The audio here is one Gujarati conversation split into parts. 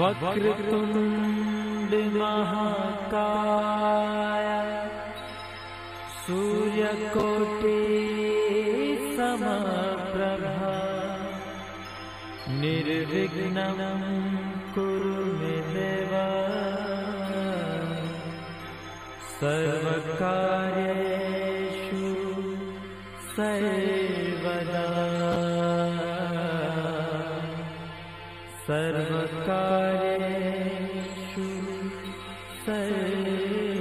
वक्रतुंड महाकाय सूर्यकोटि समप्रभा निर्विघ्नं कुरु मे देव सर्वकार्येषु सर्वदा सर्वकार्येषु सर्वदा।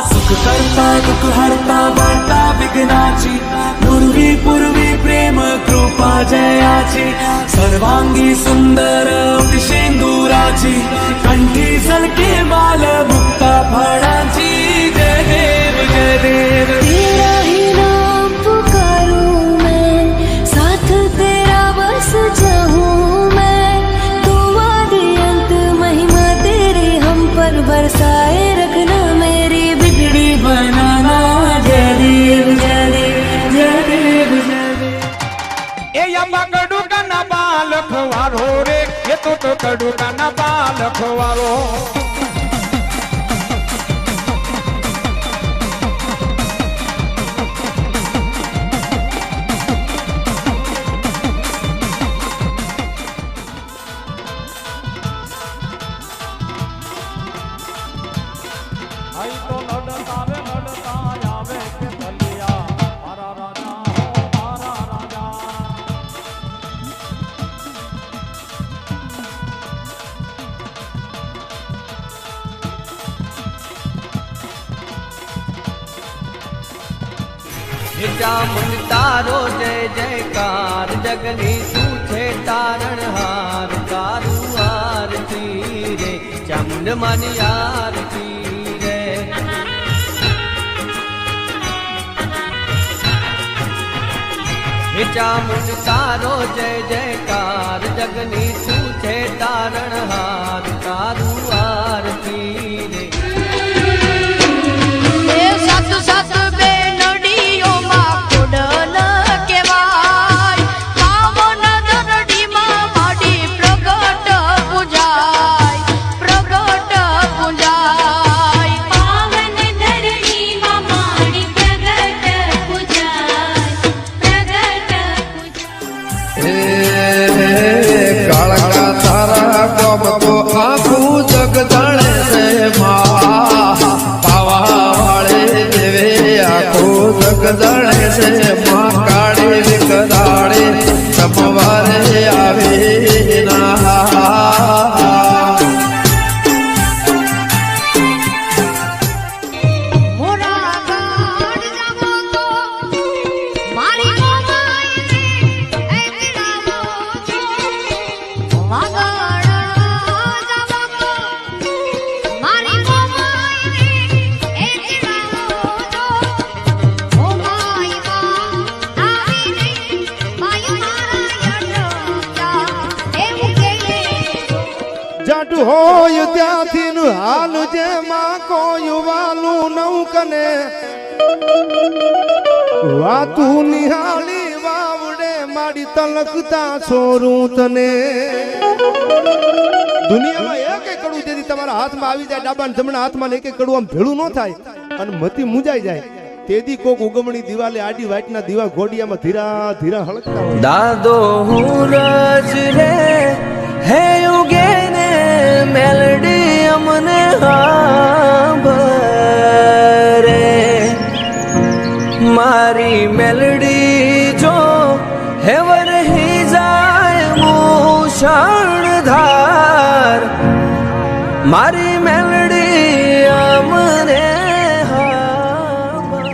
सुख करता दुख हरता वार्ता विघ्नाची पूर्वी पूर्वी प्रेम कृपा जयाची सर्वांगी सुंदर शेंदुराची कंठी झलके माल मुक्ता फळाची जय देव जय देव। तेरा ही नाम पुकारूं मैं साथ तेरा बस जाऊं मैं तू आदि अंत महिमा तेरी हम पर बरसाए रखना मेरी बिगड़ी बनाना जय देव जय देव जय देव जय देव। ए या पकड़ू का ना बालक वारो रे ये तो पकड़ू का ना बालक वारो आई तो लड़ता रे लड़ता आवे के बलिया मारा राजा हो मारा राजा। चामुंड तारो जय जयकार जगनी सूठे तारण हार तारू आरती रे चामुंड मानी आरती रे। चामुंड तारो जय जयकार जगनी सूठे तारण हार तारू आरती रे। सत सत बेनडियो मा कुडल केवाय पावन दरडी मा माडी प्रगट पूजाय पावन दरडी मा माडी प्रगट पूजाय काला का तारा कब को आखू जग जाने से माँ पावा वाले देवे आखू जग जाने से माँ काड़ी विकदाड़े समवारे आवे ना। मोरा गाड़ जावो तो मारी गोमाई ने ऐतरावो जो वागड़ जावो तो मारी गोमाई ने ऐतरावो जो ओ माई मां आवी नहीं माया मारा यडो क्या एवं केले जाटू होय त्याथी नु हाल जे मां कोयु वालू नौ कने वातू निहाली वावड़े मारी तलकता छोरू तने। दुनियाમાં એક એક કડું જેથી તમારા હાથમાં આવી જાય ડાબા ને જમણા હાથમાં એક એક કડું આમ ભેળું ન થાય અને મતી મુંજાઈ જાય તેદી કોક ઉગમણી દિવાલે આડી વાટના દીવા ઘોડિયામાં ધીરા ધીરા હળકતા હોય। દાદો હું રજ રે હે ઉગે ને મેલડી અમને હાંભરે મારી મેલડી જો હેવર હી જાય મૂષણધાર મારી મેલડી અમને હાંભરે।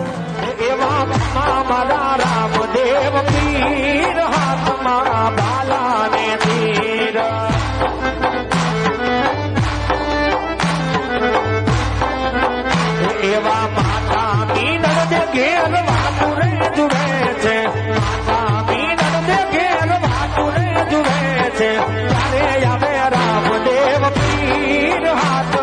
एवा मारा रामदेव पीर हाथ मारा बाला ने पीर एवा माता मीनर दे घेर वातुरे जुड़े छे माता मीनर दे घेर वातुरे जुड़े छे तारे आवे रामदेव पीर हाथ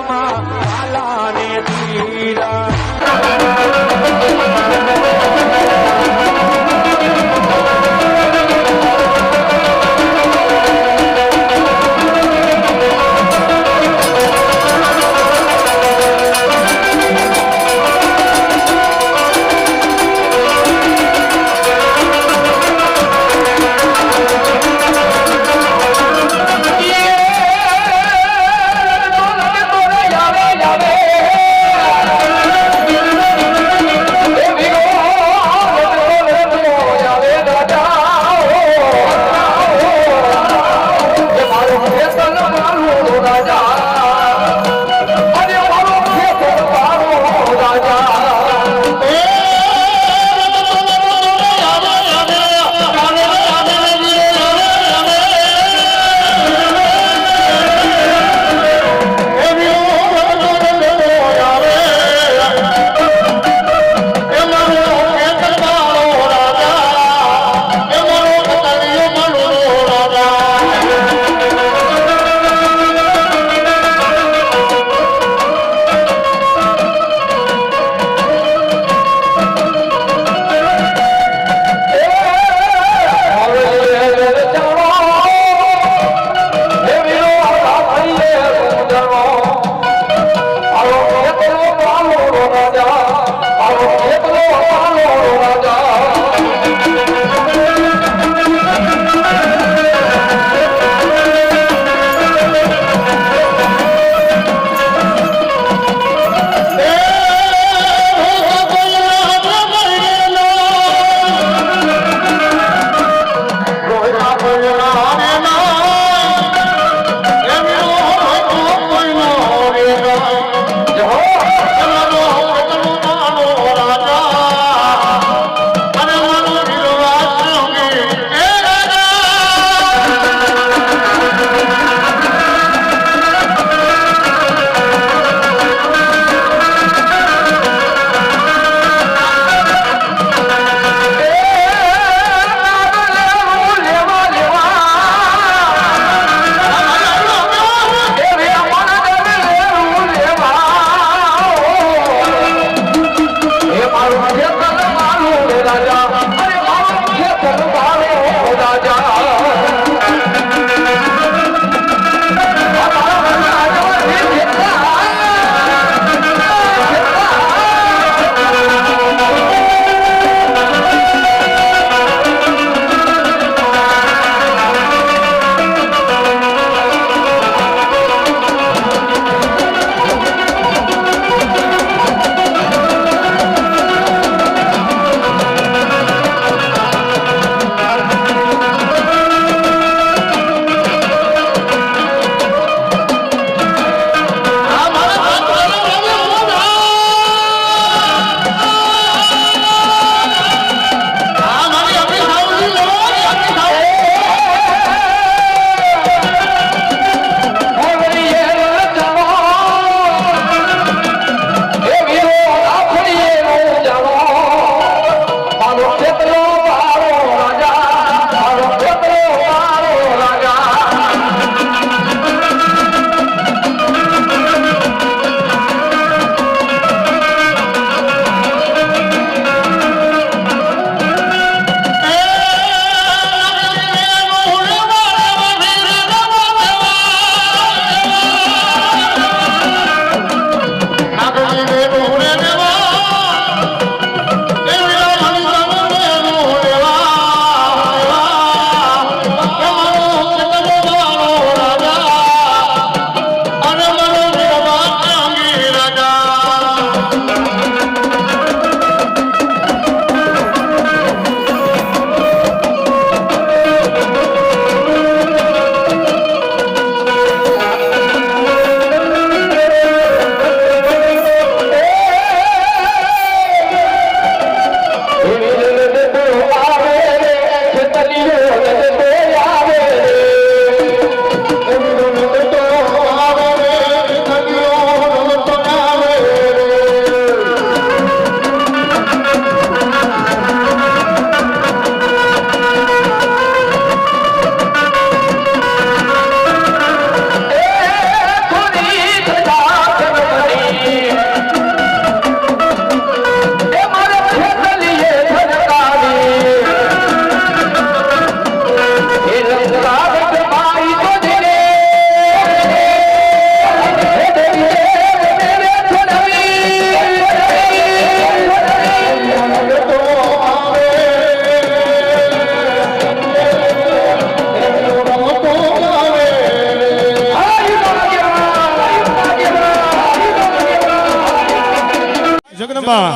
જનનમાં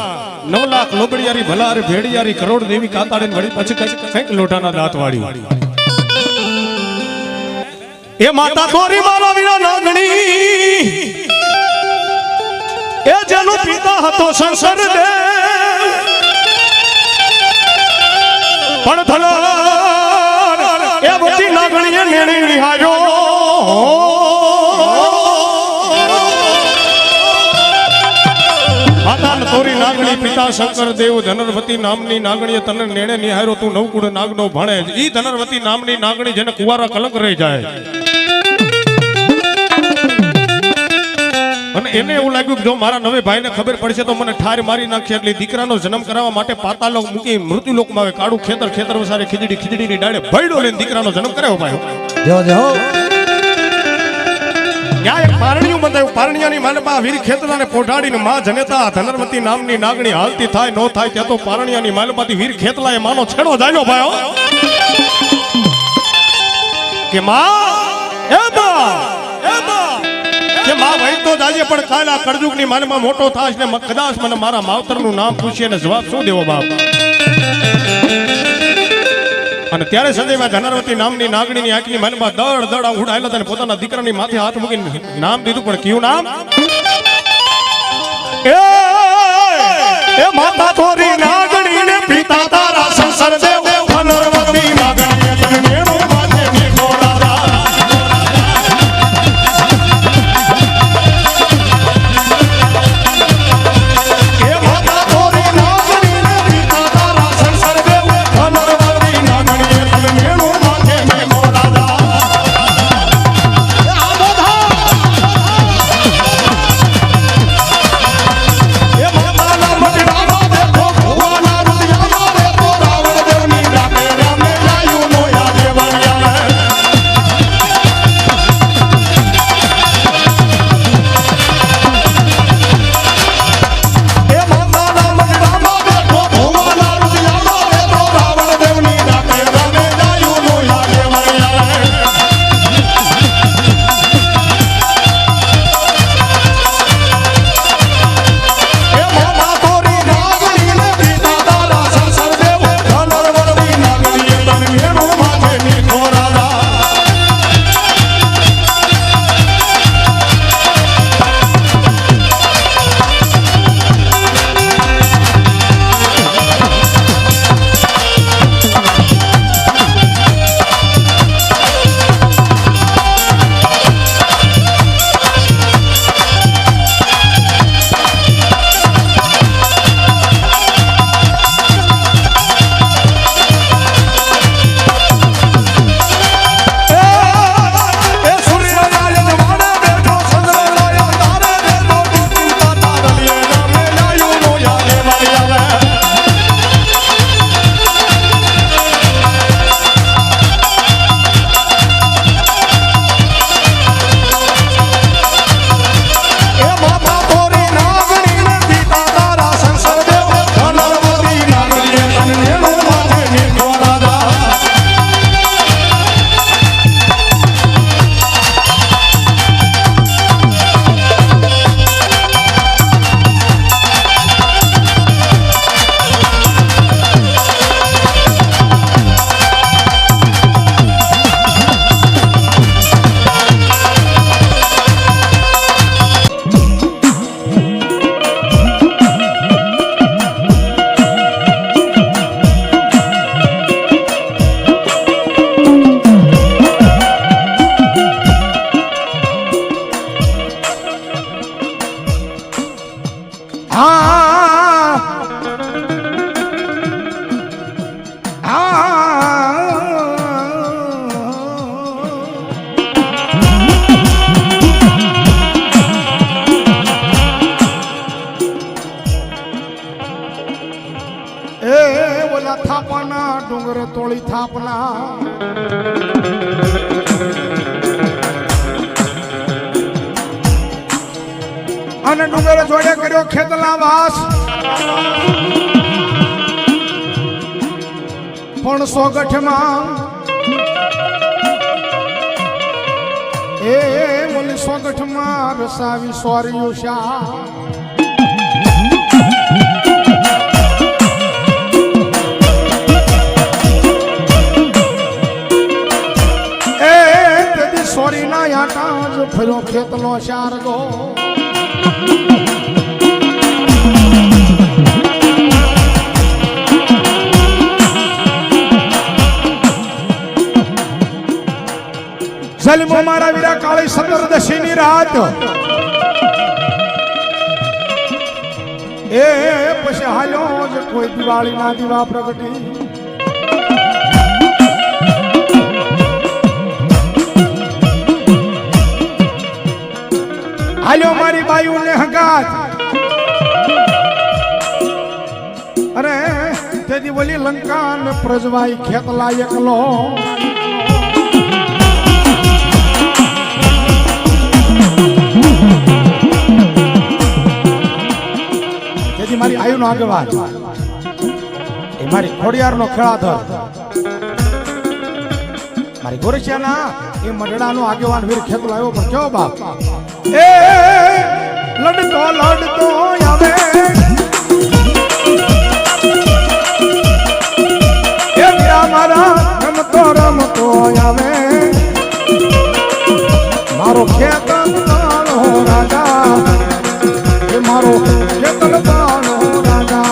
9 લાખ લોબડિયારી ભલારી ભેડિયારી કરોડ દેવી કાતાડીને વળી પછી કંઈક લોટાના દાંત વાળી એ માતા તોરી મારા વિના નાગણી એ જેનો પિતા હતો શંકર દેવ પણ ધલાર એ બધી નાગણીએ નેણી નિહાળ્યો માતા તોરી નાગણી પિતા શંકર દેવ ધનરવતી નામની નાગણીએ તને નેણે નિહાળ્યો તું નવકુળ નાગનો ભણે ઈ ધનરવતી નામની નાગણી જેને કુવારા કલંક રહી જાય અને એને એવું લાગ્યું કે જો મારા નવે ભાઈને ખબર પડશે તો મને ઠાર મારી નાખશે એટલે દીકરાનો જન્મ કરાવવા માટે પાતાલોક મૂકી મૃત્યુલોકમાં આવે કાળું ખેતર વસારે ખીજડીની ડાળે ભયડો લઈને દીકરાનો જન્મ કરાવ્યો ભાઈ ત્યાં એક પારણિયું બંધાયું પારણિયાની માલમાં વીર ખેતરાને પોઢાડીને માં જનેતા ધનરવતી નામની નાગણી હાલતી થાય નો થાય ત્યાં તો પારણિયાની માલમાંથી વીર ખેતલાએ માનો છેડો જાયો ભાઈ કે માં એ માં વહી તો જાજે પણ કાલ આ કળજુગની માલમાં મોટો થાશ ને કદાચ મને મારા માવતરનું નામ પૂછીએ ને જવાબ શું દેવો બાપ અને ત્યારે સંજયભાઈ ધનરવતી નામની નાગણીની આંખની માલમાં દડ ઉડાયેલા હતા પોતાના દીકરાની માથે હાથ મૂકીને નામ દીધું પણ કયું નામ એ માતા તોરી નાગણી ને પિતા તારા સંસાર દેવ ધનરવતી નાગણી નેણો માથે નિખોડા ડુંગર તોળી થાપના અને ડુંગર જોડે કર્યો ખેતલા વાસ પણ સોગઠમાં એ મને સોગઠમાં રસાવી સોર્યું શા જલમો મારા વીરા કાળી 17 ની રાત એ પછી હાલ્યો જે કોઈ દિવાળી ના દીવા પ્રગટી હાલ્યો મારી બાયુ ને હંગાત અરે તેદી બોલી લંકા ને પ્રજવાઈ ખેતલા એકલો તેદી મારી આયુ નો આગેવાન એ મારી ખોડિયાર નો ખેળાધર મારી ગોરસિયાના એ મઢડા નો આગેવાન વીર ખેતલો આવ્યો પણ કેવો બાપ એ લડતો લડતો આવે એ વીરા મારા રમતો રમતો આવે મારો ખેતલનો રાજા એ મારો ખેતલનો રાજા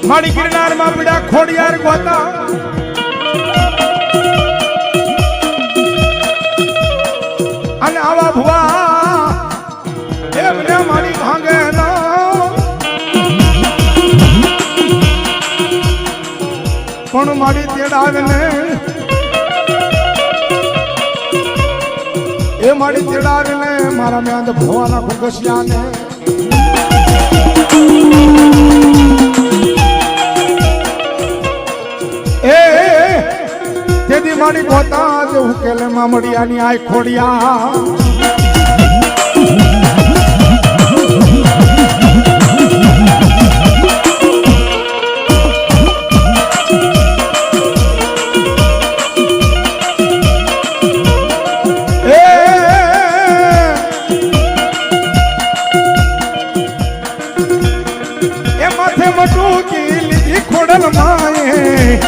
મારી ગિરનાર માં પીડા ખોડિયાર ગોતા અને આવા ભુવા એમને મારી ભાંગે પણ મારી તેડાવે ને એ મારી તેડાવે ને મારા મેં ભવાના ખુગસિયા ને તેદી મારી ગોતા જે ઉકેલે મામડિયાની આય ખોડિયા એ માથે મટુકી લીધી ખોડલ માએ